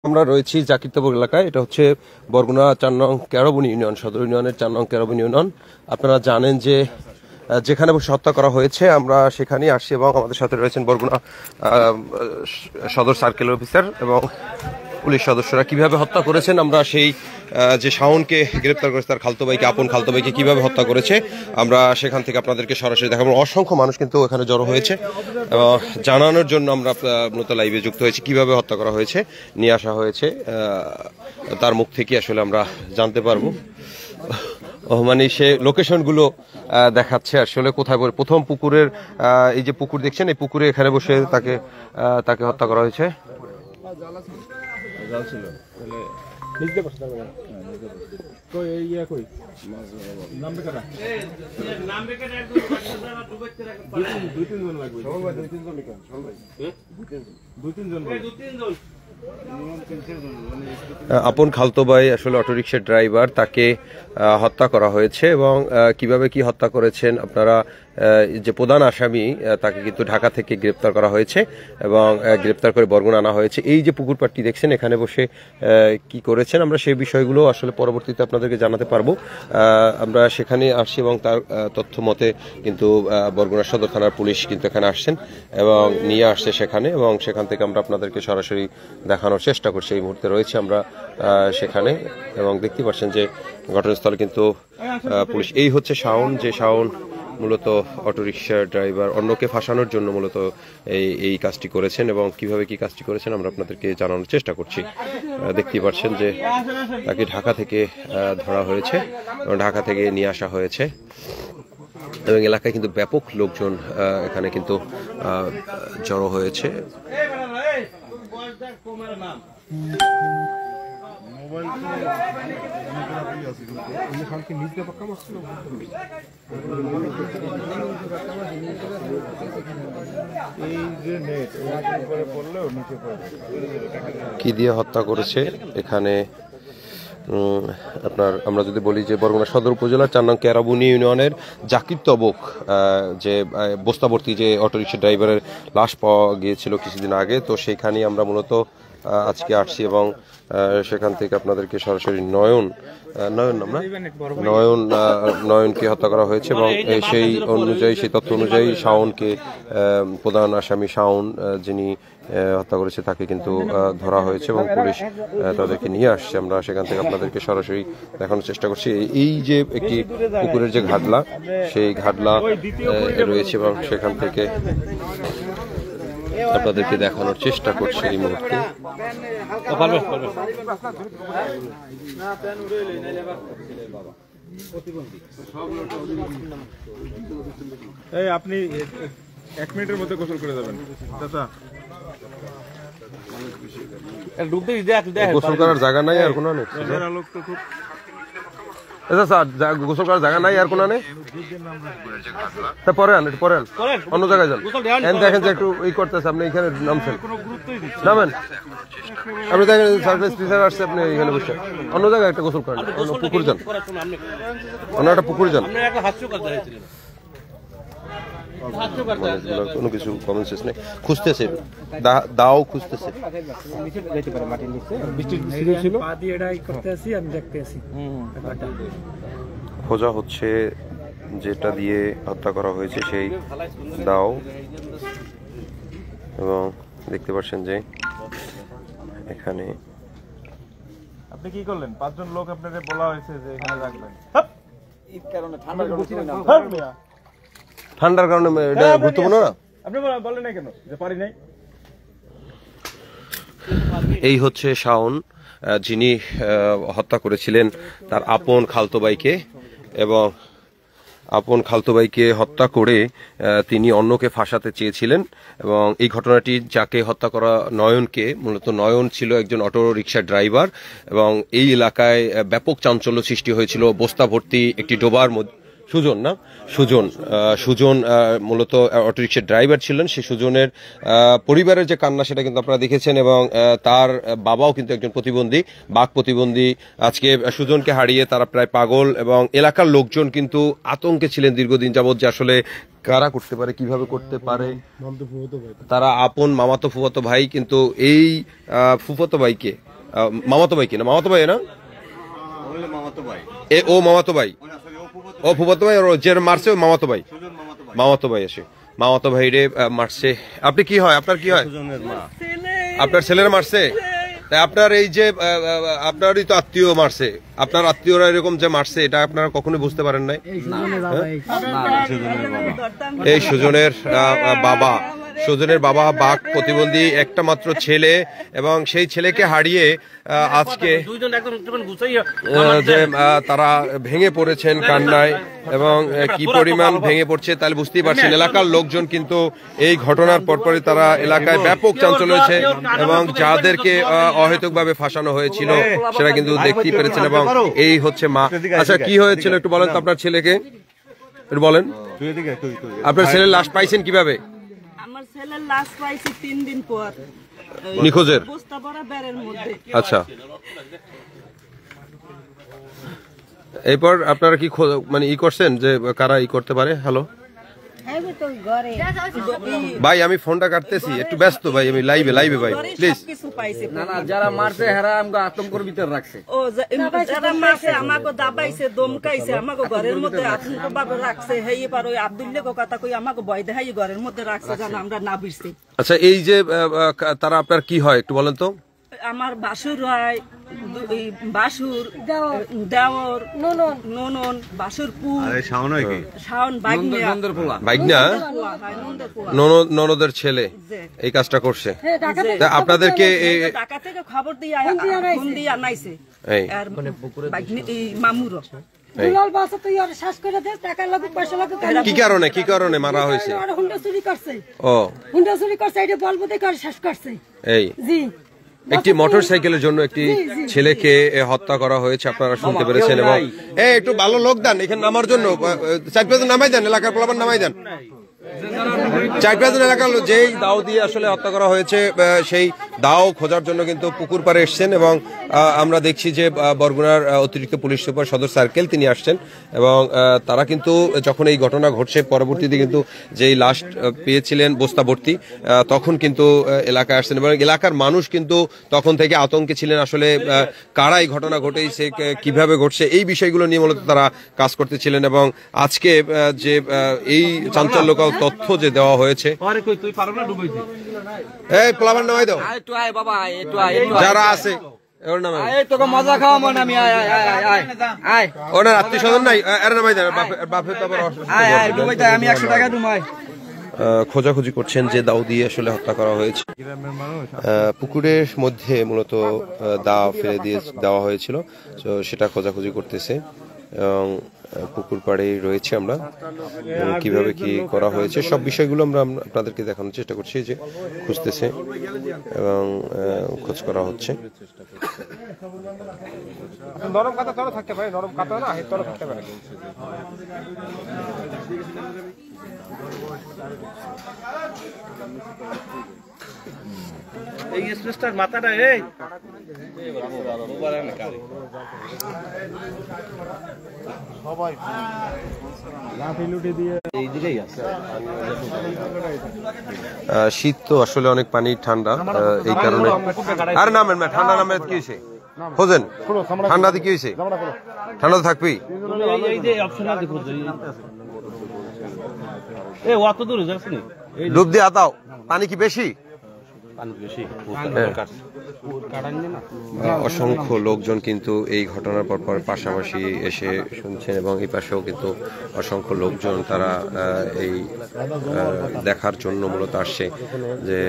আমরা রয়েছি জাকিরতপুর এলাকায়। এটা হচ্ছে বরগুনা 4 নং কেরবন ইউনিয়ন, সদর ইউনিয়নের 4 নং কেরবন ইউনিয়ন। আপনারা জানেন যে যেখানে বসে হত্যা করা হয়েছে আমরা সেখানেই আসছি এবং আমাদের সাথে রয়েছেন বরগুনা সদর সার্কেল অফিসার এবং পুলিশ সদস্যরা। কিভাবে হত্যা করেছেন আমরা সেই যে শাওনকে গ্রেপ্তার করেছে তার খালতো ভাইকে, আপন খালতো ভাইকে কিভাবে হত্যা করেছে আমরা সেখান থেকে আপনাদেরকে সরাসরি দেখাবো। অসংখ্য মানুষ কিন্তু এখানে জড়ো হয়েছে জানানোর জন্য আমরা মূলত লাইভে যুক্ত হয়েছি। কিভাবে হত্যা করা হয়েছে নিয়ে আসা হয়েছে তার মুখ থেকে আসলে আমরা জানতে পারবো। মানে সে লোকেশনগুলো দেখাচ্ছে আসলে কোথায়। প্রথম পুকুরের এই যে পুকুর দেখছেন, এই পুকুরে এখানে বসে তাকে হত্যা করা হয়েছে। আপন খালতো ভাই আসলে অটোরিকশার ড্রাইভার, তাকে হত্যা করা হয়েছে এবং কিভাবে কি হত্যা করেছেন আপনারা, যে প্রধান আসামি তাকে কিন্তু ঢাকা থেকে গ্রেপ্তার করা হয়েছে এবং গ্রেপ্তার করে বরগুনা আনা হয়েছে। এই যে পুকুর পাড়টি দেখছেন এখানে বসে কি করেছেন আমরা সেই বিষয়গুলো আসলে পরবর্তীতে আপনাদেরকে জানাতে পারবো। আমরা সেখানে আসছি এবং তার তথ্য মতে কিন্তু বরগুনা সদর থানার পুলিশ কিন্তু এখানে আসছেন এবং নিয়ে আসছে সেখানে, এবং সেখান থেকে আমরা আপনাদেরকে সরাসরি দেখানোর চেষ্টা করছি। এই মুহূর্তে রয়েছে আমরা সেখানে এবং দেখতে পাচ্ছেন যে ঘটনাস্থলে কিন্তু পুলিশ। এই হচ্ছে শাওন, যে শাওন মূলত অটোরিকশার ড্রাইভার, অন্যকে ফাঁসানোর জন্য মূলত এই কাজটি করেছেন এবং কিভাবে কি কাজটি করেছেন আমরা আপনাদেরকে জানানোর চেষ্টা করছি। দেখতেই পাচ্ছেন যে তাকে ঢাকা থেকে ধরা হয়েছে এবং ঢাকা থেকে নিয়ে আসা হয়েছে এবং এলাকায় কিন্তু ব্যাপক লোকজন এখানে কিন্তু জড়ো হয়েছে। কি দিয়ে হত্যা করেছে এখানে আপনার আমরা যদি বলি যে বরগুনা সদর উপজেলার 4 নং কেরাবনী ইউনিয়নের জাকিরতবুক যে বস্তাবর্তী যে অটোরিকশা ড্রাইভারের লাশ পাওয়া গিয়েছিল কিছুদিন আগে, তো সেইখানেই আমরা মূলত আজকে আসছি এবং সেখান থেকে আপনাদেরকে সরাসরি নয়নকে হত্যা করা হয়েছে এবং সেই তথ্য অনুযায়ী শাওনকে, প্রধান আসামি শাওন যিনি হত্যা করেছে তাকে কিন্তু ধরা হয়েছে এবং পুলিশ তাদেরকে নিয়ে আসছে। আমরা সেখান থেকে আপনাদেরকে সরাসরি দেখানোর চেষ্টা করছি। এই যে একটি পুকুরের যে ঘাটলা, সেই ঘাটলা রয়েছে এবং সেখান থেকে আপনাদেরকে দেখানোর চেষ্টা করছি এই মুহূর্তে। আপনি 1 মিনিটের মধ্যে গোসল করে যাবেন চাচা। গোসল করার জায়গা নাই আর কোনো নেই, গোসল করার জায়গা নাই আর কোনো নেই। পরে অন্য জায়গায় যান। দেখেন যে একটু ই করতেছে, আপনি এখানে নামছেন, নামেন। আপনি দেখেন সার্ভিস টিচার আসছে, আপনি এখানে বসে অন্য জায়গায় একটা গোসল করেন, অন্য পুকুর যান, অন্য একটা পুকুর যান। কোনো কিছু কমন সেন্স নেই, খুঁজতেছে, দাও খুঁজতেছে। খোঁজা হচ্ছে যেটা দিয়ে হত্যা করা হয়েছে সেই দাও, এবং দেখতে পাচ্ছেন যে এখানে আপনি কি করলেন? 5 জন লোক আপনাদের বলা হয়েছে যে এখানে রাখবেন। ঠান্ডার কারণে এটা গুরুত্বপূর্ণ না। আপনি বলেন না কেন যে পারি নাই? এই হচ্ছে শাওন, যিনি হত্যা করেছিলেন তার আপন খালতো ভাইকে, এবং আপন খালতো ভাইকে হত্যা করে তিনি অন্যকে ফাঁসাতে চেয়েছিলেন। এবং এই ঘটনাটি যাকে হত্যা করা নয়নকে, মূলত নয়ন ছিল একজন অটো রিকশা ড্রাইভার এবং এই এলাকায় ব্যাপক চাঞ্চল্য সৃষ্টি হয়েছিল। বস্তা ভর্তি একটি ডোবার মধ্যে সুজন মূলত অটোরিকশার ড্রাইভার ছিলেন। সেই সুজনের পরিবারের যে কান্না সেটা কিন্তু আপনারা দেখেছেন, এবং তার বাবাও কিন্তু একজন প্রতিবন্ধী, বাক প্রতিবন্ধী। আজকে সুজনকে হারিয়ে তারা প্রায় পাগল, এবং এলাকার লোকজন কিন্তু আতঙ্কে ছিলেন দীর্ঘদিন যাবৎ যে আসলে কারা করতে পারে, কিভাবে করতে পারে। তারা আপন মামাতো ফুফাতো ভাই, কিন্তু এই ফুফাতো ভাইকে মামাতো ভাই কিনা, মামাতো ভাই না, ও মামাতো ভাই, ও ফুফাতো ভাই, যে মারছে ওই মামাতো ভাই, মামাতো ভাই এসে মামাতো ভাই রে মারছে। আপনি কি হয়, আপনার কি হয়? আপনার ছেলেরা মারছে? তাই আপনার এই যে আপনারই তো আত্মীয় মারছে, আপনার আত্মীয়রা এরকম যে মারছে এটা আপনারা কখনোই বুঝতে পারেন নাই? এই সুজনের বাবা, সুজনের বাবা বাক প্রতিবন্ধী একটা মাত্র ছেলে, এবং সেই ছেলেকে হারিয়ে আজকে যে তারা ভেঙে পড়েছেন কান্নায়, এবং কি পরিমাণ ভেঙে পড়ছে তাহলে বুঝতেই পারছেন। এলাকার লোকজন কিন্তু এই ঘটনার পরপরই তারা এলাকায় ব্যাপক চাঞ্চল্য হয়েছে, এবং যাদেরকে অহেতুকভাবে ফাঁসানো হয়েছিল সেটা কিন্তু দেখতেই পেরেছেন। এবং এই হচ্ছে মা। আচ্ছা, কি হয়েছিল একটু বলেন তো আপনার ছেলেকে, একটু বলেন। আপনার ছেলের লাশ পাইছেন কিভাবে? আমার ছেলের লাশ পাইছি 3 দিন পর নিখোঁজের। বস্তা ভরা বেড়ের মধ্যে। আচ্ছা, এরপর আপনারা কি মানে ই করছেন যে কারা ই করতে পারে? হ্যালো ভাই, আমি ফোনটা কাটতেছি, একটু ব্যস্ত ভাই, আমি লাইভে ভাই প্লিজ। না না, যারা মারছে হেরা আমাকে আতঙ্কের ভিতরে রাখছে। ও যারা মারছে আমাকে দাবাইছে, দমকাইছে, আমাকে ঘরের মধ্যে আতঙ্কভাবে রাখছে। হেই পার ওই আব্দুল্লাহ কথা কই আমাকে ভয় দেখাই ঘরের মধ্যে রাখছে যেন আমরা না বিরছি। আচ্ছা, এই যে তারা আপনার কি হয় একটু বলেন তো? আমার বাসুর হয়, বাসুর দেওর, ননন, বাসুর পুর, শাওন বাইগনা, ননদের ছেলে এই কাজটা করছে। আপনাদেরকে ঢাকা থেকে খবর দিয়ে ফোন দিয়ে আনাইছে মামুরও। কি কারণে মারা হয়েছে? এই একটি মোটরসাইকেলের জন্য একটি ছেলেকে হত্যা করা হয়েছে, আপনারা শুনতে পেরেছেন। এবং একটু ভালো লোক দেন এখানে নামার জন্য, 4-5 নামাই দেন, এলাকার পোলাপান নামাই দেন। 4-5 এলাকার যেই দাও দিয়ে আসলে হত্যা করা হয়েছে সেই দাও খোঁজার জন্য কিন্তু পুকুর পাড়ে এসছেন, এবং আমরা দেখছি যে বরগুনার অতিরিক্ত পুলিশ সুপার সদর সার্কেল তিনি আসছেন, এবং তারা কিন্তু যখন এই ঘটনা ঘটছে পরবর্তীতে কিন্তু যেই লাশ পেয়েছিলেন বস্তা ভর্তি, তখন কিন্তু এলাকায় আসছেন, এবং এলাকার মানুষ কিন্তু তখন থেকে আতঙ্কে ছিলেন আসলে কারা এই ঘটনা ঘটেছে, কিভাবে ঘটছে, এই বিষয়গুলো নিয়ে মূলত তারা কাজ করতেছিলেন। এবং আজকে যে এই চাঞ্চল্যকর তথ্য যে দেওয়া হয়েছে, এই প্লাবার নামাই দাও যারা আছে, মজা খাওয়া মনে আমি ওনার আত্মীয় স্বজন নাই, এর নামাই দেন, বাপের তো আবার আমি 100 টাকা ডুমাই। খোঁজাখুঁজি করছেন যে দাও দিয়ে আসলে হত্যা করা হয়েছে। পুকুরের মধ্যে মূলত দা ফেলে দিয়ে দেওয়া হয়েছিল, তো সেটা খোঁজাখুঁজি করতেছে, এবং পুকুর পাড়েই রয়েছে আমরা। কিভাবে কি করা হয়েছে সব বিষয়গুলো আমরা আপনাদেরকে দেখানোর চেষ্টা করছি, যে খুঁজতেছে এবং খোঁজ করা হচ্ছে। নরম কাটা তলে থাকতে পারে, নরম কাটা না হেড তলে থাকতে পারে। এই স্পেসটার মাথাটা এই সবাই লাঠি লুটি দিয়ে এই দিকেই আছে। শীত তো আসলে অনেক পানি, ঠান্ডা, এই কারণে। আরে নামেন না, ঠান্ডা নামে কি হয়েছে খোঁজেন, ঠান্ডাতে কি হয়েছে, ঠান্ডা থাকবি। ডুব দিয়ে আতাও, পানি কি বেশি? অসংখ্য লোকজন কিন্তু এই ঘটনার পর পাশাপাশি এসে শুনছেন, এবং এই পাশেও কিন্তু অসংখ্য লোকজন তারা এই দেখার জন্য মূলত আসছে যে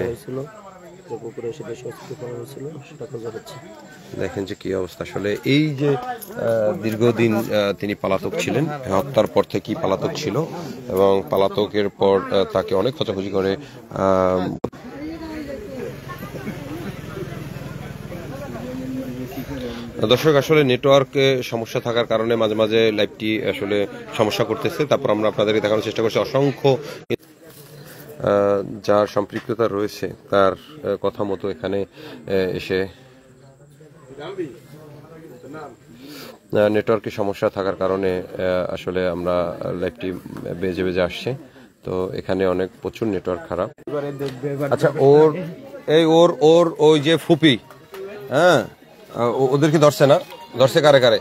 দেখেন যে কি অবস্থা। আসলে এই যে দীর্ঘদিন তিনি পলাতক ছিলেন, হত্যার পর থেকেই পলাতক ছিল, এবং পলাতকের পর তাকে অনেক খোঁজাখুঁজি করে দর্শক, আসলে নেটওয়ার্কে সমস্যা থাকার কারণে মাঝে মাঝে লাইভটি আসলে সমস্যা করতেছে। তারপর আমরা আপনাদেরকে দেখানোর চেষ্টা করছি। অসংখ্য যার সম্পৃক্ততা রয়েছে তার কথা মতো এখানে এসে নেটওয়ার্কের সমস্যা থাকার কারণে আসলে আমরা লাইভটি বেজে বেজে আসছে। তো এখানে অনেক প্রচুর নেটওয়ার্ক খারাপ। আচ্ছা, ওর ওই যে ফুপি, হ্যাঁ, ওদেরকে ধরছে না? ধরছে কারে কারে?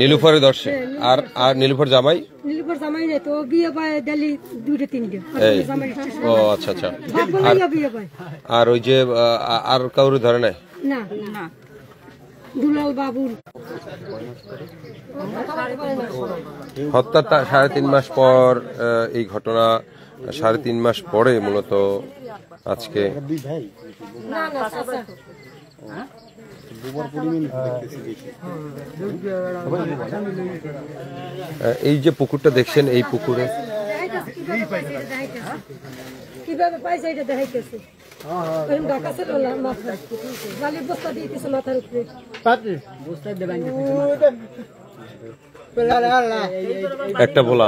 নীলুফারে ধরছে। আর আর নীলুফার জামাই? নীলুফার জামাই নেই তো, বিয়ে পায় দিল্লি 2-3টা। ও আচ্ছা আচ্ছা। বিয়ে পায়। আর ওই যে আর কাউরে ধরে নাই? না না, দুলাল বাবুল হত্যার 3.5 মাস পর এই ঘটনা, 3.5 মাস পরে মূলত আজকে এই যে পুকুরটা দেখছেন, এই পুকুরে কিভাবে পাইছে এটা দেখাইতেছে। ঢাকা ছিল না, মাথায় বালির বস্তা দিয়ে দিয়েছে মাথার উপরে। একটা বলা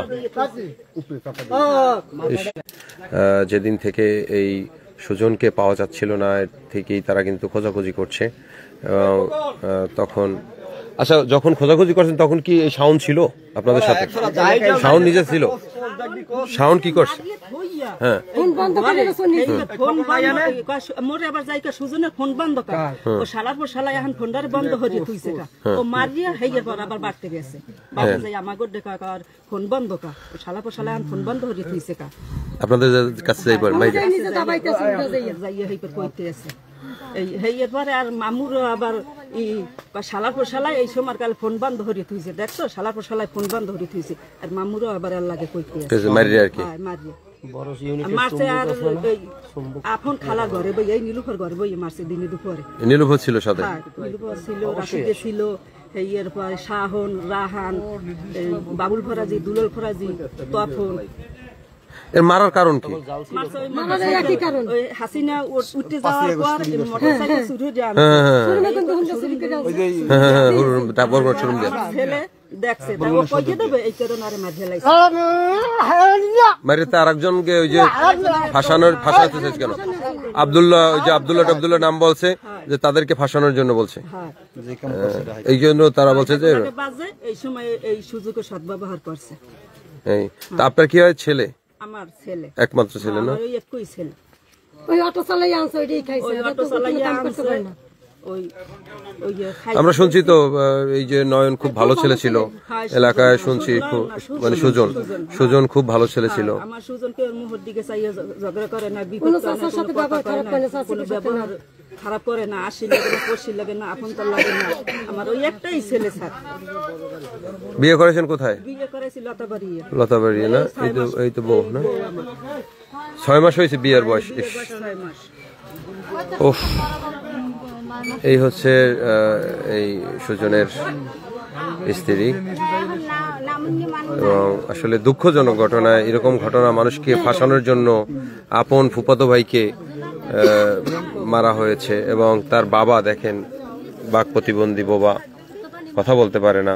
যেদিন থেকে এই সুজনকে পাওয়া যাচ্ছিল না থেকেই তারা কিন্তু খোঁজাখুঁজি করছে। তখন আচ্ছা, যখন খোঁজাখুঁজি করছেন তখন কি এই শাওন ছিল আপনাদের সাথে? শাওন নিজে ছিল? শাওন কি করছে? হ্যাঁ, ফোন বন্ধ মোরে আবার যাইকা সুজনের ফোন বন্ধ কর, ও শালার পর শালা এখন ফোনটার বন্ধ হয়ে তুইছে কা, ও মারিয়া হেইয়ের পর আবার বাড়তে গেছে। বাবা যাই আমাগো দেখা কর ফোন বন্ধ কা, ও শালা পর শালা এখন ফোন বন্ধ হয়ে তুইছে কা। আপনাদের কাছে যাইবার মাইরে যাইয়া হেই কইতে আছে এই হেইয়ের পরে আর মামুর আবার ই শালার পর শালা এই সময় কাল ফোন বন্ধ হয়ে তুইছে, দেখছো শালার পর শালায় ফোন বন্ধ হয়ে তুইছে। আর মামুরও আবার আর লাগে কইতে আছে মারিয়া আর কি মারিয়া মারছে। আর আপন খালার ঘরে বই, এই নীলুফার ঘরে বই মারছে দিনে দুপুরে। নীলুফার ছিল সাথে? নীলুফার ছিল, রাশিদে ছিল, এর পরে শাহন, রাহান, বাবুল ফরাজি, দুলাল ফরাজি, তফন। এর মারার কারণ কি? হাসিনা উঠতে যাওয়ার পর মোটরসাইকেল ছুটে যান ছেলে দেখছে, দেবে এই কারণে আর মাঝে লাগছে। মারিতে আরেকজনকে ওই যে ফাঁসাতে চাইছে কেন? আব্দুল্লাহ, ওই যে আব্দুল্লাহ নাম বলছে যে তাদেরকে ফাঁসানোর জন্য বলছে, এই জন্য তারা বলছে যে এই সময় এই সুযোগে সদ্ব্যবহার করছে। তা আপনার কি হয়? ছেলে? আমার ছেলে, একমাত্র ছেলে না? ওই একই ছেলে। ওই অটো চালাই আনছে, ওইটাই খাইছে। ওই অটো চালাই আনছে। আমরা শুনছি তো এই যে নয়ন খুব ভালো ছেলে ছিল এলাকায়, শুনছি মানে সুজন খুব ভালো ছেলে ছিল। আমার সুজনকে ওর মুহূর্ত দিকে চাইয়া ঝগড়া করে না, বিপদ ব্যবহার খারাপ করে না, আসি লাগে না, পড়শি লাগে না, আপন তো লাগে না। আমার ওই একটাই ছেলে স্যার। বিয়ে করেছেন কোথায়? বিয়ে করেছি লতাবাড়ি না? এই তো বউ না? 6 মাস হয়েছে বিয়ের বয়স। 6 মাস। ওহ, এই হচ্ছে এই সুজনের স্ত্রী। এবং আসলে দুঃখজনক ঘটনা, এরকম ঘটনা মানুষকে ফাঁসানোর জন্য আপন ফুফাতো ভাইকে মারা হয়েছে। এবং তার বাবা দেখেন, বাক প্রতিবন্ধী বাবা, কথা বলতে পারে না।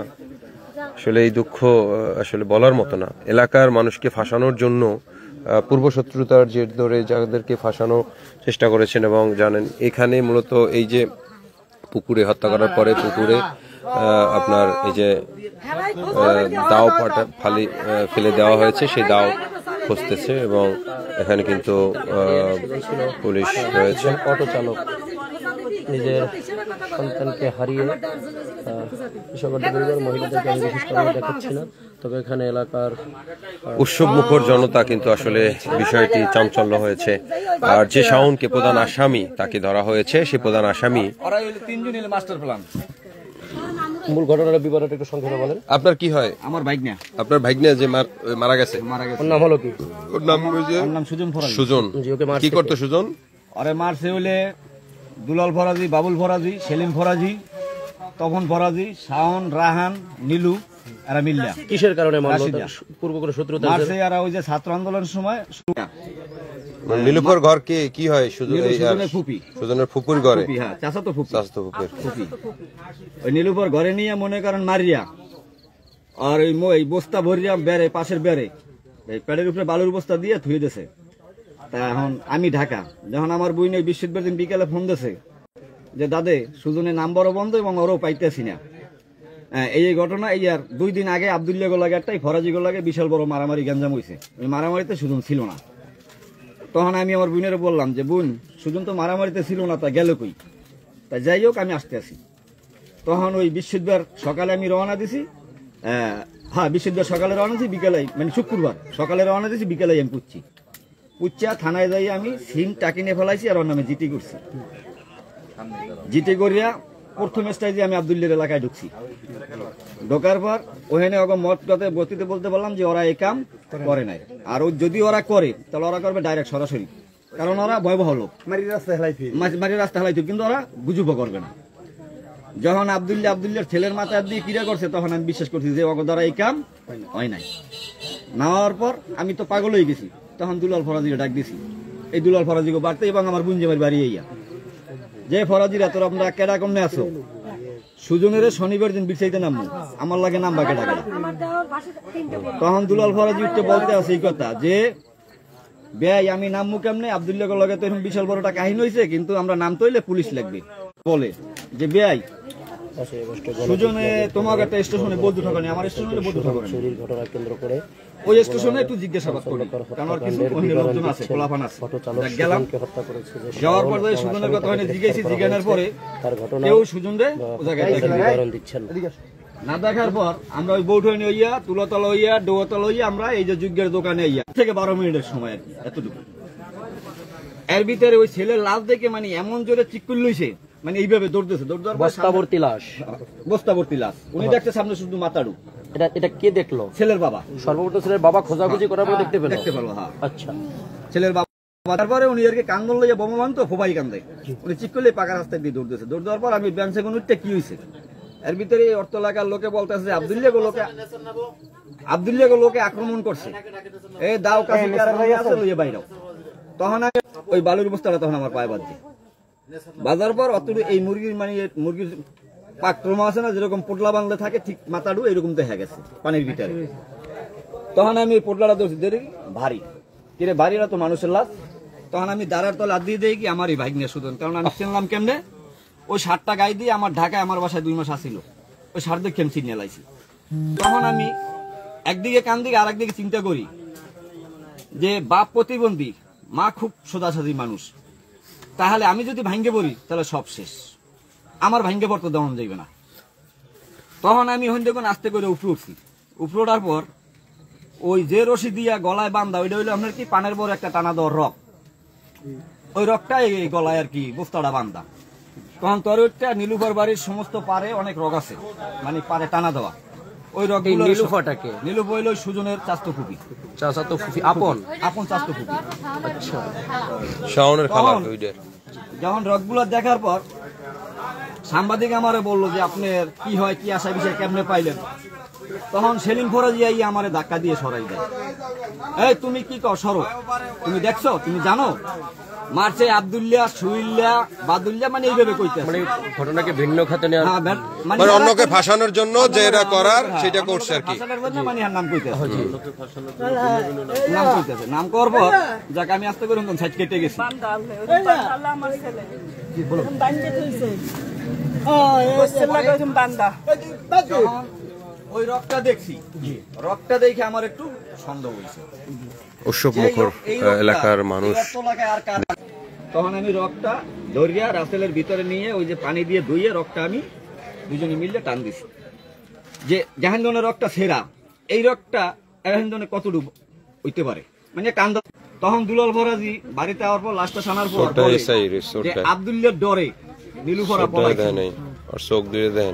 আসলে এই দুঃখ আসলে বলার মতো না। এলাকার মানুষকে ফাঁসানোর জন্য পূর্বশত্রুতার জের ধরে যাদেরকে ফাঁসানো চেষ্টা করেছেন। এবং জানেন এখানে মূলত এই যে পুকুরে হত্যা করার পরে পুকুরে আপনার এই যে দাও ফেলে দেওয়া হয়েছে, সেই দাও খুঁজতেছে। এবং এখানে কিন্তু পুলিশ রয়েছে। অটো চালক নিজের সন্তানকে হারিয়ে মহিলাদেরকে আমি বিশেষ করে দেখাচ্ছি না, তবে এখানে এলাকার উৎসব মুখর জনতা কিন্তু আসলে বিষয়টি চাঞ্চল্য হয়েছে। আর যে শাওনকে প্রধান আসামি তাকে ধরা হয়েছে, সে প্রধান আসামি। Master plan. মূল ঘটনার বিবরণটা একটু সংক্ষেপে বলেন। আপনার কি হয়? আমার ভাইগনা। আপনার ভাইগনা যে মারা গেছে, ওর নাম হলো কি? ওর নাম সুজন ফরাজি। সুজন। কি করতো সুজন? আরে মারছে হইলে দুলাল ফরাজি, বাবুল ফরাজি, সেলিম ফরাজি, তখন ফরাজি, শাওন, রাহান, নীলু, এরা মিল্লা। কিসের কারণে মারলো? পূর্ব কোনো শত্রুতা মারছে এরা ওই যে ছাত্র আন্দোলনের সময়। নীলুফার ঘর কি হয়? সুজনের ফুপি, সুজনের ফুপুর ঘরে। হ্যাঁ, চাচাতো ফুপি। ফুপি ওই নীলুফার ঘরে নিয়ে মনে করেন মারিয়া, আর ওই বস্তা ভরিয়া বেড়ে, পাশের বেড়ে পেটের উপরে বালুর বস্তা দিয়ে ধুয়ে দিয়েছে। তা এখন আমি ঢাকা, যখন আমার বই নেই বৃহস্পতিবার দিন বিকেলে ফোন দিয়েছে যে দাদে সুজনের নাম্বারও বন্ধ এবং ওরও পাইতেছি না। এই ঘটনা এই আর 2 দিন আগে আব্দুল্লাহ গোলাগে একটাই ফরাজি গোলাগে বিশাল বড় মারামারি গঞ্জাম হয়েছে। ওই মারামারিতে সুজন ছিল না। তখন আমি আমার বোনের বললাম যে বোন, সুজন তো মারামারিতে ছিল না, তা গেল কই? তাই যাই হোক আমি আসতে আসি। তখন ওই বৃহস্পতিবার সকালে আমি রওনা দিছি, হ্যাঁ বৃহস্পতিবার সকালে রওনা দিছি, বিকেলে মানে শুক্রবার সকালে রওনা দিছি, বিকেলে আমি পুচ্চা থানায় যাই আমি সিম টাকি নিয়ে ফেলাইছি আর ওর নামে জিটি করছি। জিটি করিয়া প্রথম স্টেজে আমি আব্দুল্লার এলাকায় ঢুকছি। ঢোকার পর ওখানে মত কথা বলতে বললাম যে ওরা এই কাম করে নাই, আর যদি ওরা করে তাহলে ওরা করবে ডাইরেক্ট সরাসরি, কারণ ওরা ভয়াবহ লোক, মারির রাস্তা হেলাইতো, কিন্তু ওরা গুজব করবে না। যখন আব্দুল্লার ছেলের মাথায় দিয়ে ক্রিয়া করছে তখন আমি বিশ্বাস করছি যে ওকে দ্বারা এই কাম হয় নাই। না হওয়ার পর আমি তো পাগল হয়ে গেছি, তখন দুলাল ফরাজিকে ডাক দিছি। এই দুলাল ফরাজিকে বাড়তে এবং আমার বুঞ্জেমার বাড়ি ইয়া যে ফরাজিরা তোর আমরা কেডা কমনে আছো, সুজনের শনিবার দিন বিচাইতে নামবো, আমার লাগে নামবা কেডা কেডা। তখন দুলাল ফরাজি উঠতে বলতে আছে এই কথা যে বেয়াই আমি নামবো কেমনে, আব্দুল্লাহ লগে তো এরকম বিশাল বড়টা কাহিনী হয়েছে, কিন্তু আমরা নাম তৈলে পুলিশ লাগবে। বলে যে বেয়াই সুজনে তোমাকে একটা স্টেশনে বলতে ঠকানি, আমার স্টেশনে বলতে ঠকানি, ঘটনা কেন্দ্র করে ওই স্টেশনে একটু জিজ্ঞাসাবাদ করি, কারণ আর কিছু লোকজন আছে, খোলাফান আছে। গেলাম, যাওয়ার পর সুজনের কথা হয়নি জিজ্ঞেসি, জিজ্ঞাসার পরে কেউ সুজনরে দিচ্ছেন না দেখার পর আমরা ওই বৌঠনি হইয়া তুলাতলা হইয়া ডোয়াতলা হইয়া আমরা এই যে যুগের দোকানে হইয়া থেকে 12 মিনিটের সময় আর কি, এতটুকু। এর ভিতরে ওই ছেলের লাশ দেখে মানে এমন জোরে চিকুল লইছে, মানে এইভাবে দৌড়তেছে, বস্তাভর্তি লাশ, উনি দেখতে সামনে শুধু মাথাড়ু। এটা কে দেখলো? ছেলের বাবা। সর্বপ্রথম ছেলের বাবা খোঁজাখুঁজি করার পর দেখতে পেলো। হ্যাঁ আচ্ছা, ছেলের বাবা। তারপরে উনি আর কি কান্দন লইয়া বোমা বানতো, ফোবাই কান্দে, উনি চিক করলে পাকা রাস্তায় দিয়ে দৌড়তেছে। দৌড় দেওয়ার পর আমি ব্যাংসে কোন উঠতে কি হয়েছে, এর ভিতরে অর্থ এলাকার লোকে বলতেছে আব্দুল্লাহ লোকে আক্রমণ করছে, এই দাও কাছে লইয়া বাইরাও। তখন ওই বালুর বস্তাটা তখন আমার পায়ে বাজছে। বাজার পর অতটুকু এই মুরগির পাকট্রমা আছে না, যেরকম পোটলা বাংলা থাকে ঠিক মাথাডু এরকম দেখা গেছে পানির ভিতরে। তখন আমি পোটলাটা ধরছি, ভারী কিরে ভারীরা তো মানুষের লাশ। তখন আমি দাঁড়ার তলে হাত দিয়ে দিই কি আমার এই ভাইক নিয়ে সুদন, কারণ আমি চিনলাম কেমনে, ওই শার্টটা গায়ে দিয়ে আমার ঢাকায় আমার বাসায় 2 মাস আসিল, ওই শার্ট দেখে আমি চিনে লাইছি। তখন আমি একদিকে কান দিকে আর একদিকে চিন্তা করি যে বাপ প্রতিবন্ধী, মা খুব সোজাসাজি মানুষ, তাহলে আমি যদি ভাঙ্গে পড়ি তাহলে সব শেষ, আমার ভাঙ্গে পড়তে দেওয়া যাইবে না। তখন আমি দেখুন আস্তে করে উপরে উঠছি। উপরে ওঠার পর ওই যে রশি দিয়া গলায় বান্ধা, ওইটা হইলো আপনার কি পানের পর একটা টানা দেওয়ার রক, ওই রকটা এই গলায় আর কি বস্তাটা বান্ধা। তখন তরটা নীলুফার বাড়ির সমস্ত পারে অনেক রক আছে, মানে পারে টানা দেওয়া। ওই রক নীলুফাটাকে নীলুফা হইলো সুজনের চাচাতো ফুফি, আপন চাচাতো ফুফি। আচ্ছা, শাওনের খালা। যখন রকগুলো দেখার পর সাংবাদিক আমারে বললো যে আপনার কি হয়, কি আশা বিষয় কেমনে পাইলেন। তখন সেলিম ফরাজি আইয়া আমারে ধাক্কা দিয়ে সরাই দেয়, এই তুমি কি কর, সরো, তুমি দেখছো, তুমি জানো মারছে আব্দুল্লাহ, সুইল্লা, বাদুল্লাহ, মানে এইভাবে কইতে, মানে ঘটনাকে ভিন্ন খাতে নেওয়া, মানে অন্যকে ফাঁসানোর জন্য যে এটা করার সেটা করছে আর কি, মানে নাম কইতে নাম করব। যাক আমি আস্তে করে সাইড কেটে গেছি। ওই রকটা দেখছি, রকটা দেখে আমার একটু সন্দেহ হয়েছে, উৎসবমুখর এলাকার মানুষ। তখন আমি রকটা ধরিয়া রাসেলের ভিতরে নিয়ে ওই যে পানি দিয়ে ধুইয়ে রকটা আমি দুজনে মিলে টান দিছি, যে জাহানজনের রকটা সেরা, এই রকটা জাহানজনে কতটুকু হইতে পারে, মানে কান্দা। তখন দুলাল ফরাজি বাড়িতে আওয়ার পর লাশটা ছানার পর আব্দুল্লাহর ডরে নীলুফারা পলাইছে, আর চোখ দিয়ে দেন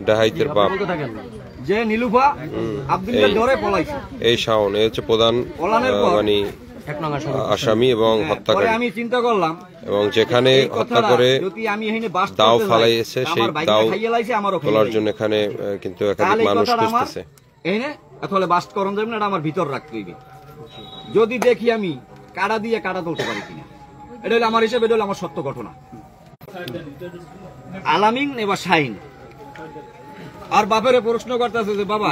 ডাহাইতের বাপ যে নীলুফা আব্দুল্লাহর ডরে পলাইছে। এই শাওন এই হচ্ছে প্রধান মানে আসামি এবং হত্যাকারী। আমি চিন্তা করলাম এবং যেখানে হত্যা করে দাও ফালাইছে সেই দাও তোলার জন্য এখানে কিন্তু একাধিক মানুষ খুঁজতেছে। তাহলে বাস্ট করণ যাবে না, এটা আমার ভিতর রাখতে হইবে। যদি দেখি আমি কাড়া দিয়ে কাড়া তুলতে পারি কিনা, এটা হলো আমার হিসেবে, এটা হলো আমার সত্য ঘটনা। আলামিন এবার শাহিন আর বাপের প্রশ্ন করতেছে যে বাবা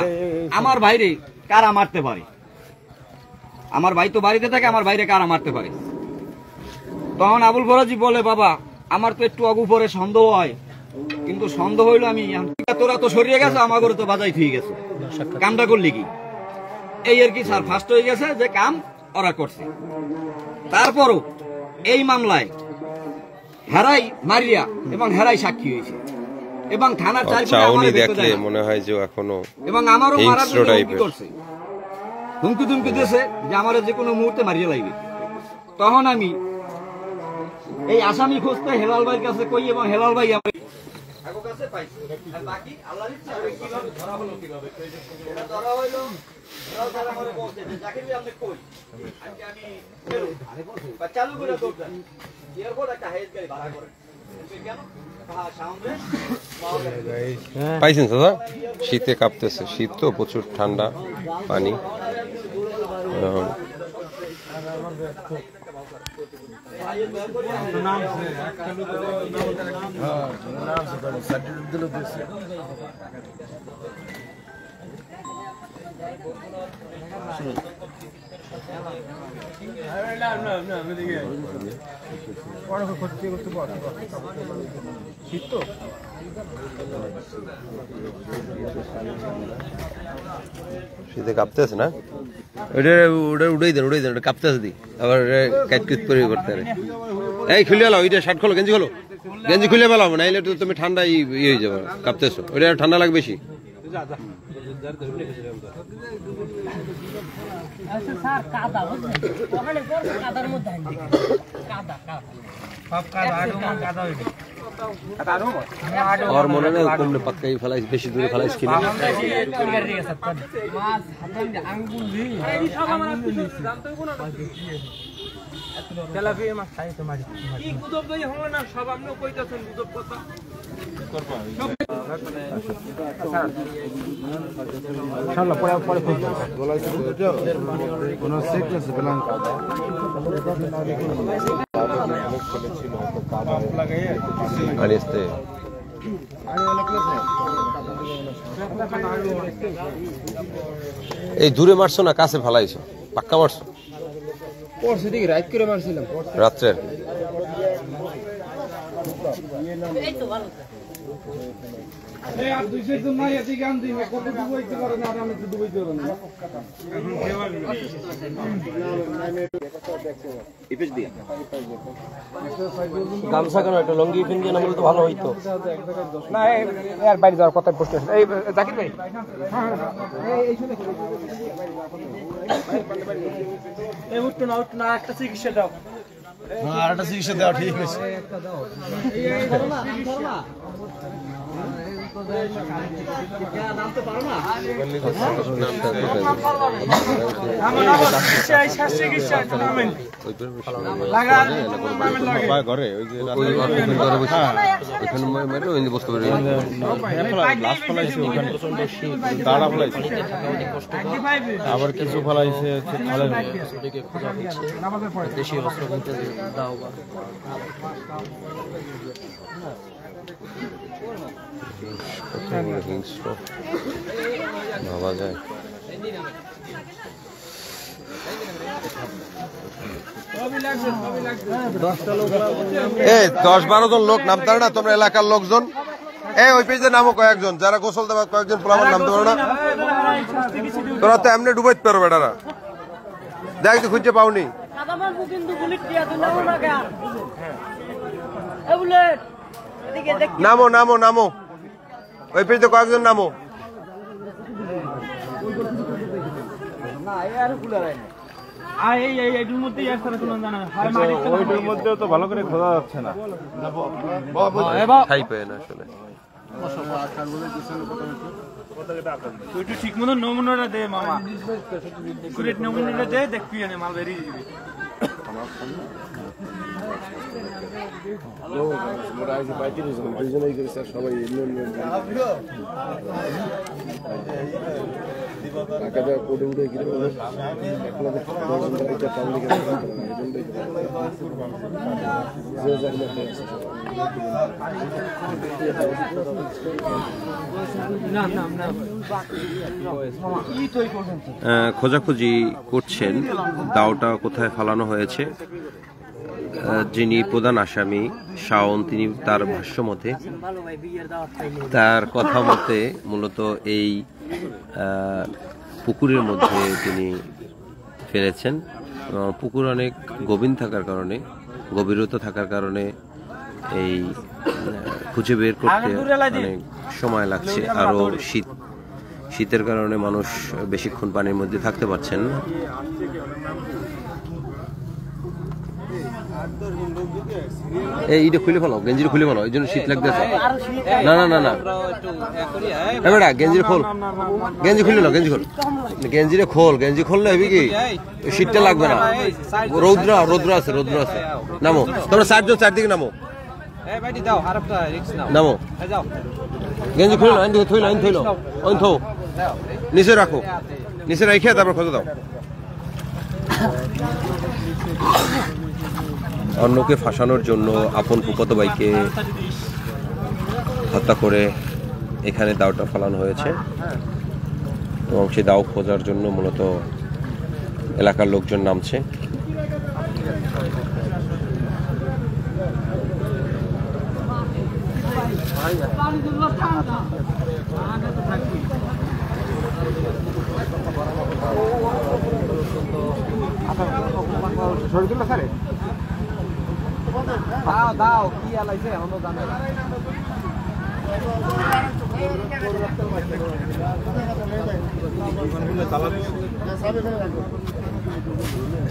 আমার ভাইরে কারা মারতে পারে, আমার ভাই তো বাড়িতে থাকে, আমার ভাইরে কারা মারতে পারে। তখন আবুল ফরাজি বলে বাবা আমার তো একটু অগু পরে সন্দেহ হয়, কিন্তু সন্দেহ হইলো আমি, তোরা তো সরিয়ে গেছে, আমার ঘরে তো বাজাই থুয়ে গেছে, কামটা করলি কি, এই আর কি স্যার ফার্স্ট হয়ে গেছে যে কাম ওরা করছে। তারপরও এই মামলায় হেরাই মারিয়া এবং হেরাই সাক্ষী হয়েছে এবং থানার চাউনি দেখলে মনে হয় যে এখনো এবং আমারও মারার হিংস্র হুমকি টাইপের। করছে, হুমকি তুমকি দিয়েছে যে আমার যে কোনো মুহূর্তে মারিয়ে লাগবে। তখন আমি এই আসামি খুঁজতে হেলাল ভাইয়ের কাছে কই এবং হেলাল ভাই আমার কাছে পাইছি। আর বাকি আল্লাহর ইচ্ছা কিভাবে ধরা হলো কিভাবে এটা ধরা হলো হেলাল ভাই আমারে বলছে যে জাকির ভাই আপনি কই আজকে আমি বা চালু করে দৌড়ান এয়ারপোর্ট একটা হাইস গাড়ি ভাড়া করে কেন সামনে পাইছেন দাদা? শীতে কাঁপতেছে, শীত তো প্রচুর, ঠান্ডা পানি। শীতে কাঁপতেছে না? ওটা ওটা উড়াই দেন, উড়াই দেন, ওটা কাঁপতেছে দি আবার কাইট করে করতে পারে। এই খুলে এলাও, ওইটা শার্ট খোলো, গেঞ্জি খোলো, গেঞ্জি খুলে পেলাম, নাইলে তো তুমি ঠান্ডা ইয়ে হয়ে যাবে, কাঁপতেছো। ওইটা ঠান্ডা লাগবে বেশি। আর মনে নেই কমলে পাক্কাই ফেলাইস, বেশি দূরে ফেলাইস কিনা। এই দূরে মারছো না কাছে ফেলাইছো? পাক্কা মারছো? রাত্রে গামছা কেন একটা লঙ্গি পিন্দিয়ে না বলে তো ভালো হইতো না। এর বাইরে যাওয়ার কথা প্রশ্ন আছে। এই জাকির ভাই এই উঠতো না একটা চিকিৎসা দাও। আর একটা চিকিৎসা দেওয়া ঠিক আছে। আবার কিছু ফলাইছে দেশি অস্ত্র কিনতে দাও বা হিংস্র ভাবা যায়। 10-12 জন লোক নামতে পারে না? তোমরা এলাকার লোকজন ওই পেজে নামো কয়েকজন, যারা গোসল দেওয়া কয়েকজন পোলাপান নামতে পারো না? তোরা তো এমনি ডুবাইতে পারো বেটারা। দেখ তো খুঁজে পাওনি। নামো নামো নামো, ওই পেজে কয়েকজন নামো। ওইটার মধ্যেও তো ভালো করে খোঁজা যাচ্ছে না। ঠাই পায় না আসলে। একটু ঠিক মতো নমুনাটা দে মামা, নমুনাটা দে, দেখবি মাল বেরিয়ে যাবে। খোঁজাখুঁজি করছেন দাওটা কোথায় ফালানো হয়েছে। যিনি প্রধান আসামি শাওন, তিনি তার ভাষ্য মতে, তার কথা মতে মূলত এই পুকুরের মধ্যে তিনি ফেলেছেন। পুকুর অনেক গভীরতা থাকার কারণে এই খুঁজে বের করতে অনেক সময় লাগছে। আরও শীতের কারণে মানুষ বেশিক্ষণ পানির মধ্যে থাকতে পারছেন না। এইটা খুলে ফেলো, গেঞ্জিটা খুলে ফেলো, এই জন্য শীত লাগতেছে। না না না না বেটা গেঞ্জিটা খোল, গেঞ্জি খুলে নাও, গেঞ্জি খোল, গেঞ্জিটা খোল, গেঞ্জি খুললে হবে কি শীতটা লাগবে না। রৌদ্র রৌদ্র আছে, রৌদ্র আছে। নামো তোমরা চারদিকে নামো, নামো গেঞ্জি খুলে নাও, থইল থইল থো নিচে রাখো, নিচে রেখে তারপর খোঁজে দাও। অন্যকে ফাঁসানোর জন্য আপন ফুফাতো ভাইকে হত্যা করে এখানে দাওটা ফেলানো হয়েছে এবং সেই দাও খোঁজার জন্য মূলত এলাকার লোকজন নামছে। দাও কি আলাইছে আমরা জানি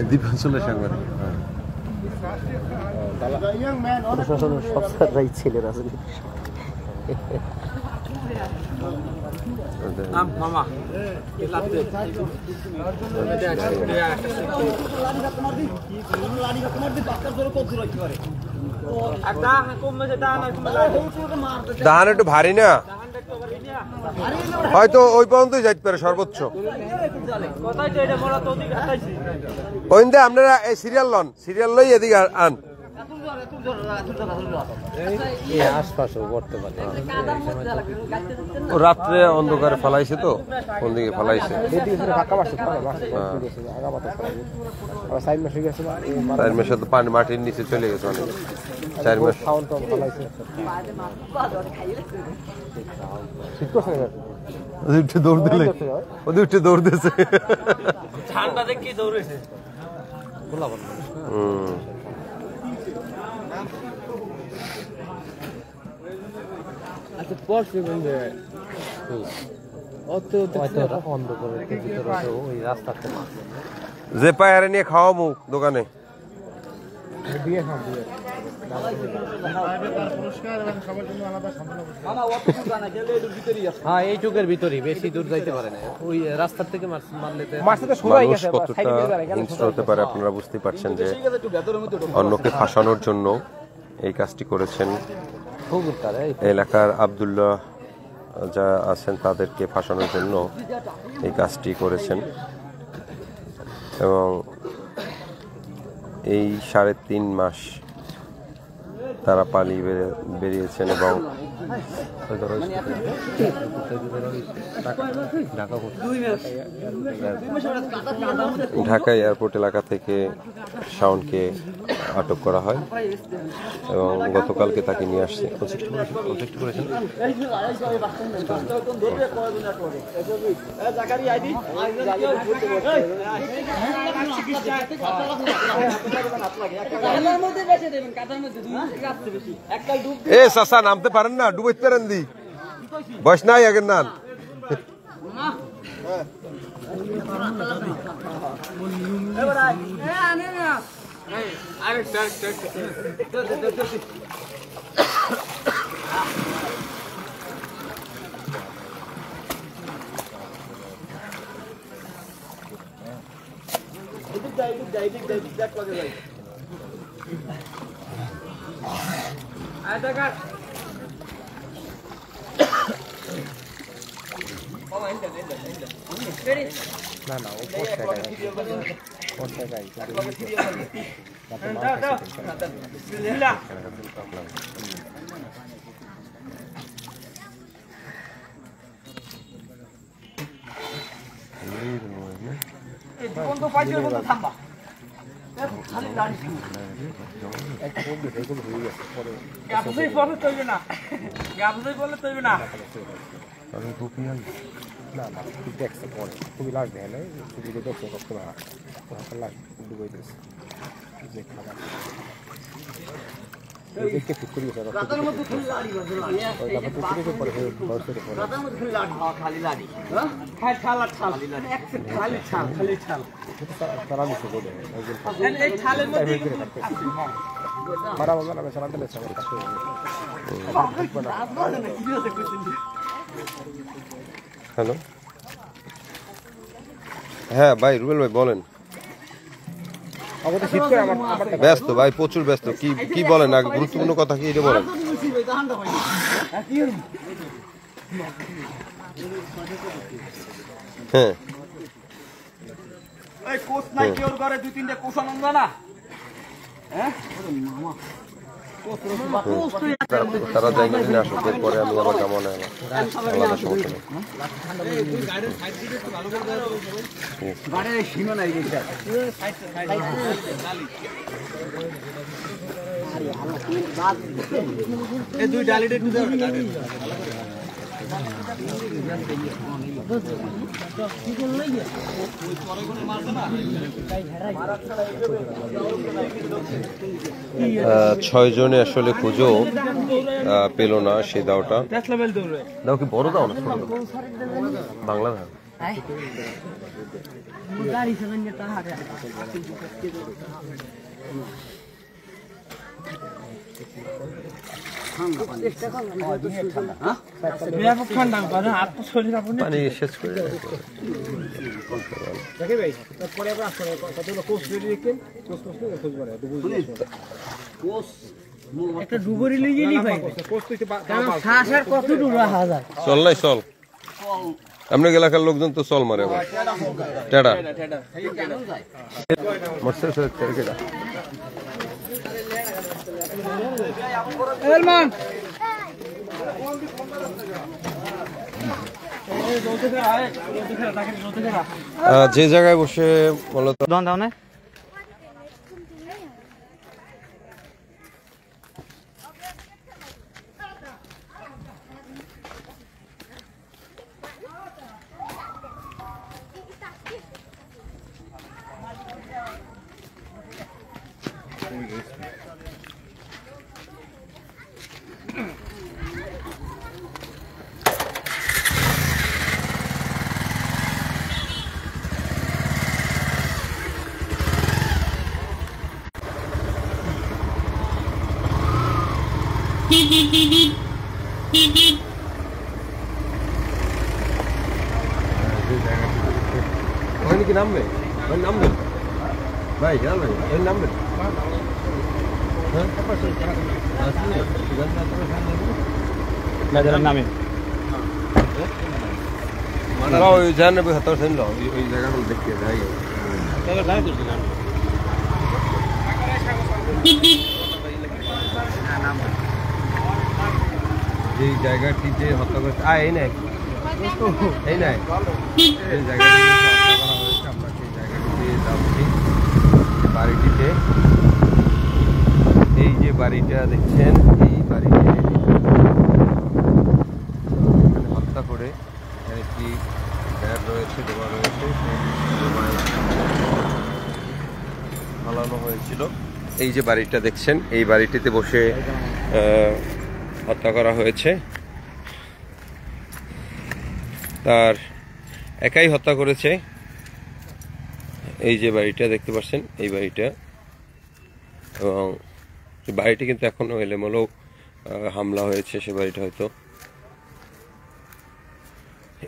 দীপাঞ্চলের সাংবাদিক প্রশাসনের সব স্যাররাই ছেলের আছে। মামা ধান একটু ভারী না, হয়তো ওই পর্যন্তই যাইতে পারে সর্বোচ্চ। ওইন্দে আপনারা এই সিরিয়াল লন, সিরিয়াল লই এদিকে আন। রাত্রে অন্ধকারে ফেলাইছে তো, কোন দিকে ফেলাইছে? 4 মাসে তো পানি মাটির নিচে চলে গেছে অনেক, 4 মাস। দৌড় দিলে ওদের উঠে দৌড় দিয়েছে, ঠান্ডা দেখি দৌড়েছে। যে পায়ে নিয়ে খাওয়া মুখ দোকানে হ্যাঁ এইটুকের ভিতরেই, বেশি দূর যাইতে পারে না। ওই রাস্তার থেকে মারলে মানুষ কতটা হিংস্র হতে পারে আপনারা বুঝতে পারছেন যে অন্যকে ফাঁসানোর জন্য এই কাজটি করেছেন। এলাকার আব্দুল্লাহ যা আছেন তাদেরকে ফাঁসানোর জন্য এই কাজটি করেছেন এবং এই 3.5 মাস তারা পালিয়ে বেরিয়েছেন এবং ঢাকা এয়ারপোর্ট এলাকা থেকে শাওনকে আটক করা হয় এবং গতকালকে তাকে নিয়ে আসছে। এ চাচা নামতে পারেন না, ডুবাইতে পারেন দি বয়স নাই আগের নান। না না ও দেখছে পরে খুবই লাশ দেখে নাই, ছবিতে দেখছে কষ্ট লাশ ডুবাই দিয়েছে যে খাবার হ্যালো, হ্যাঁ ভাই রুবেল ভাই বলেন। ব্যস্ত ভাই, প্রচুর ব্যস্ত। কি কি বলেন, আগে গুরুত্বপূর্ণ কথা কি এটা বলেন। হ্যাঁ তারা জায়গা নিয়ে আসুক, এরপরে আমি আবার যাবো না, আলাদা সমস্যা নেই। দুই ডালিটা ছয় জনে আসলে খুঁজো পেল না সেই দাওটা। দাও কি বড় দাও না ছোট দাও? বাংলা দাও। পানি শেষ করে একটা ডুবরি লিয়ে নি ভাই শ্বাস কত দূর হাজার চল নাই চল, আপনার এলাকার লোকজন তো চল মারে আবার টেডা যে জায়গায় বসে মূলত দাও না ওখানে কি নামবে? ওখানে নামবেন ভাই, জান ভাই ওখানে নামবেন? নামে ওই জানাবে হাত শুনল ওই জায়গাগুলো দেখতে যাই। যে জায়গাটিতে হত্যা করেছে এই নাই, এই নাই, এই জায়গাটিতে হত্যা করা হয়েছে, আমরা সেই জায়গাটিতে যাচ্ছি। বাড়িটিতে, এই যে বাড়িটা দেখছেন, এই বাড়িতে হত্যা করে একটি ব্যাগ রয়েছে, দেওয়া রয়েছে, ফালানো হয়েছিল। এই যে বাড়িটা দেখছেন, এই বাড়িটিতে বসে হত্যা করা হয়েছে। তার একাই হত্যা করেছে। এই যে বাড়িটা দেখতে পাচ্ছেন, এই বাড়িটা, এবং বাড়িটি কিন্তু এখনো এলোমেলো হামলা হয়েছে সে বাড়িটা হয়তো।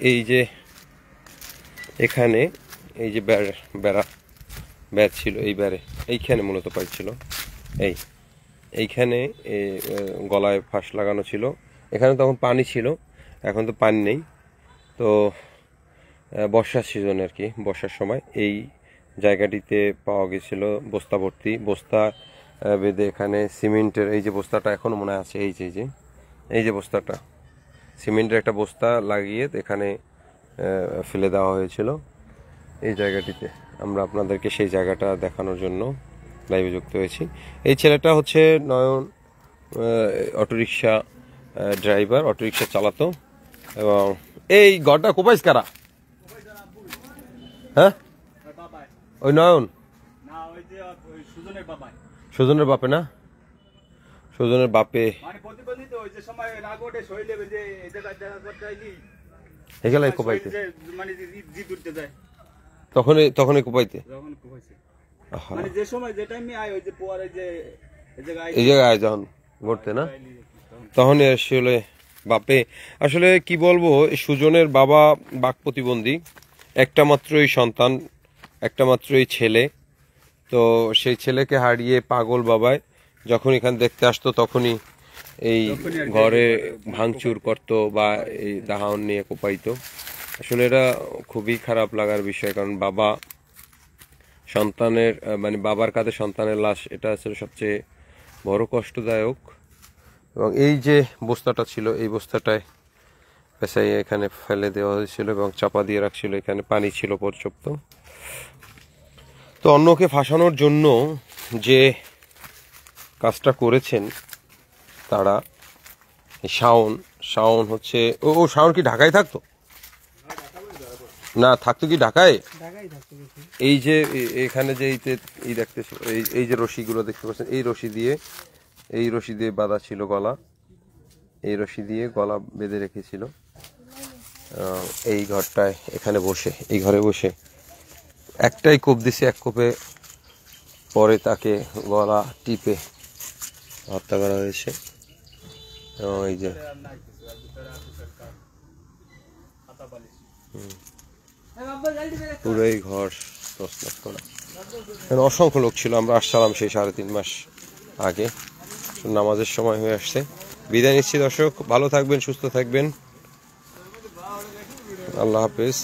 এই যে এখানে এই যে ব্যাট ছিল, এই ব্যারে এইখানে মূলত পাইছিল, এইখানে গলায় ফাঁস লাগানো ছিল। এখানে তখন পানি ছিল, এখন তো পানি নেই। তো বর্ষার সিজন আর কি, বর্ষার সময় এই জায়গাটিতে পাওয়া গেছিল বস্তা ভর্তি, বস্তা বেঁধে এখানে সিমেন্টের এই যে বস্তাটা এখনো মনে আছে, এই যে বস্তাটা সিমেন্টের একটা বস্তা লাগিয়ে এখানে ফেলে দেওয়া হয়েছিল এই জায়গাটিতে। আমরা আপনাদেরকে সেই জায়গাটা দেখানোর জন্য লাইভে যুক্ত হয়েছি। এই ছেলেটা হচ্ছে নয়ন, অটোরিকশা ড্রাইভার, অটোরিকশা চালাতো। এবং এই ঘরটা কোপাইস কারা? হ্যাঁ, ওই নয়ন সুজনের বাপে না? সুজনের বাপে মানে প্রতিবন্ধী তো ওই যে সময় রাগোটে শৈলে যে এই জায়গা করতে আইলি এগুলাই কোপাইতে মানে জি উঠতে যায় তখনই কোপাইতে যখন হয়েছে আহা, মানে যে সময় যে টাইমে আয় ওই যে পরে যে এই জায়গায় যখন ঘটতে না তখনই আসলে বাপে আসলে কি বলবো, সুজনের বাবা বাক প্রতিবন্ধী, একটা মাত্রই সন্তান, একটা মাত্রই ছেলে। তো সেই ছেলেকে হারিয়ে পাগল বাবায় যখন এখানে দেখতে আসতো তখনই এই ঘরে ভাঙচুর করতো বা এই দাহান নিয়ে কোপাইতো। আসলে এটা খুবই খারাপ লাগার বিষয়, কারণ বাবা সন্তানের মানে বাবার কাঁধে সন্তানের লাশ, এটা আসলে সবচেয়ে বড় কষ্টদায়ক। এবং এই যে বস্তাটা ছিল, এই বস্তাটায় পেঁচাইয়ে এখানে ফেলে দেওয়া হয়েছিল এবং চাপা দিয়ে রাখছিল, এখানে পানি ছিল পর্যাপ্ত। তো অন্যকে ফাঁসানোর জন্য যে কাজটা করেছেন তারা, শাওন হচ্ছে ও শাওন কি ঢাকায় থাকতো না, থাকতো কি ঢাকায়? এই যে এখানে যে এই দেখতেছি, এই যে রশিগুলো দেখতে পাচ্ছেন, এই রশি দিয়ে বাঁধা ছিল গলা, এই রশি দিয়ে গলা বেঁধে রেখেছিল এই ঘরটায়। এখানে বসে, এই ঘরে বসে একটাই কোপ দিছে, এক কোপে পরে তাকে গলা টিপে হত্যা করা হয়েছে। এবং এই যে পুরো এই ঘর তছনছ করা। অসংখ্য লোক ছিল, আমরা আসছিলাম সেই 3.5 মাস আগে, নামাজের সময় হয়ে আসছে। বিদায় নিচ্ছি দর্শক, ভালো থাকবেন, সুস্থ থাকবেন, আল্লাহ হাফেজ।